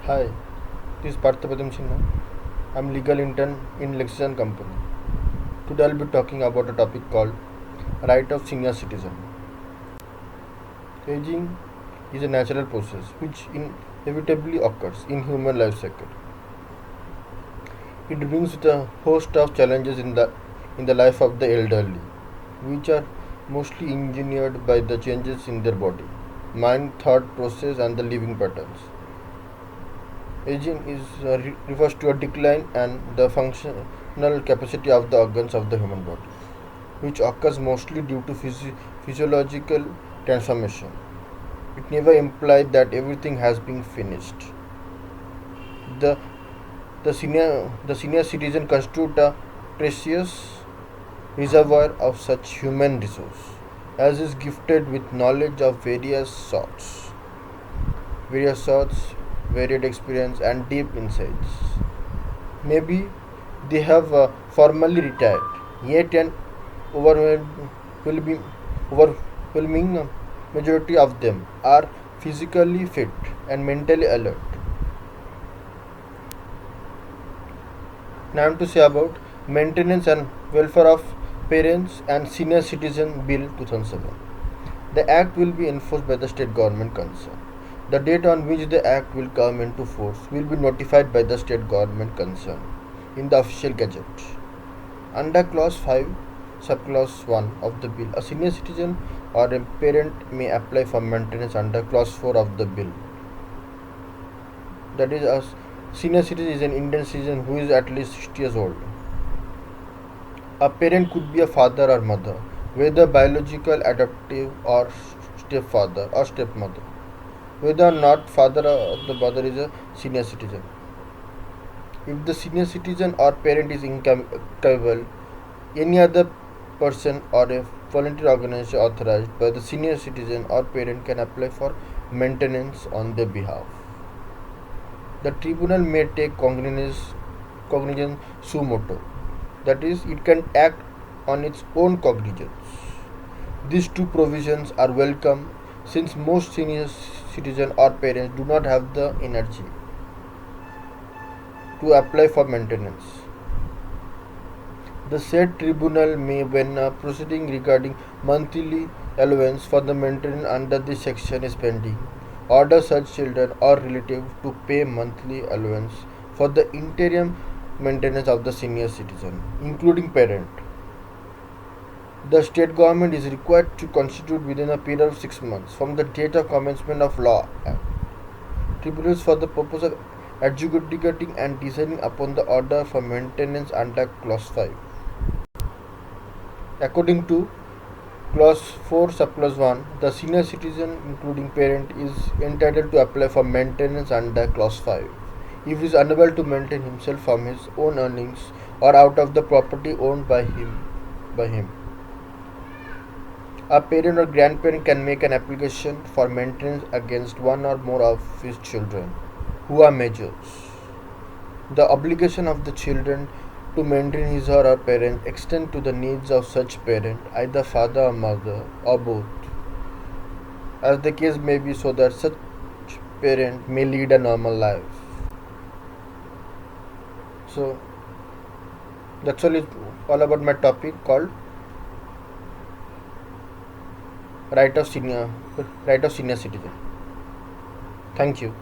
Hi, this is Parthapadam Sinha. I'm legal intern in Lexington Company. Today I'll be talking about a topic called right of senior citizen. Aging is a natural process which inevitably occurs in human life cycle. It brings with a host of challenges in the life of the elderly, which are mostly engineered by the changes in their body, mind, thought process, and the living patterns. Aging refers to a decline and the functional capacity of the organs of the human body, which occurs mostly due to physiological transformation. It never implies that everything has been finished. The the senior citizen constitute a precious reservoir of such human resource, as is gifted with knowledge of various sorts, varied experience, and deep insights. Maybe they have formally retired, yet an overwhelming, overwhelming majority of them are physically fit and mentally alert. Now I am to say about Maintenance and Welfare of Parents and Senior Citizen Bill 2007. The Act will be enforced by the state government concerned. The date on which the Act will come into force will be notified by the state government concerned in the official gazette. Under Clause 5, Subclause 1 of the bill, a senior citizen or a parent may apply for maintenance under Clause 4 of the bill. That is, a senior citizen is an Indian citizen who is at least 60 years old. A parent could be a father or mother, whether biological, adoptive, or stepfather or stepmother. Whether or not father or the mother is a senior citizen. If the senior citizen or parent is incapable, any other person or a voluntary organization authorized by the senior citizen or parent can apply for maintenance on their behalf. The tribunal may take cognizance suo motu, that is, it can act on its own cognizance. These two provisions are welcome since most senior citizens or parents do not have the energy to apply for maintenance. The said tribunal may, when a proceeding regarding monthly allowance for the maintenance under this section is pending, order such children or relatives to pay monthly allowance for the interim maintenance of the senior citizen, including parent. The state government is required to constitute within a period of 6 months from the date of commencement of law tribunals for the purpose of adjudicating and deciding upon the order for maintenance under Clause 5. According to Clause 4, Subclause 1, the senior citizen, including parent, is entitled to apply for maintenance under Clause 5 if he is unable to maintain himself from his own earnings or out of the property owned by him. A parent or grandparent can make an application for maintenance against one or more of his children who are majors. The obligation of the children to maintain his or her parent extend to the needs of such parent, either father or mother, or both, as the case may be, so that such parent may lead a normal life. So that's all about my topic called right of senior right of senior citizen. Thank you.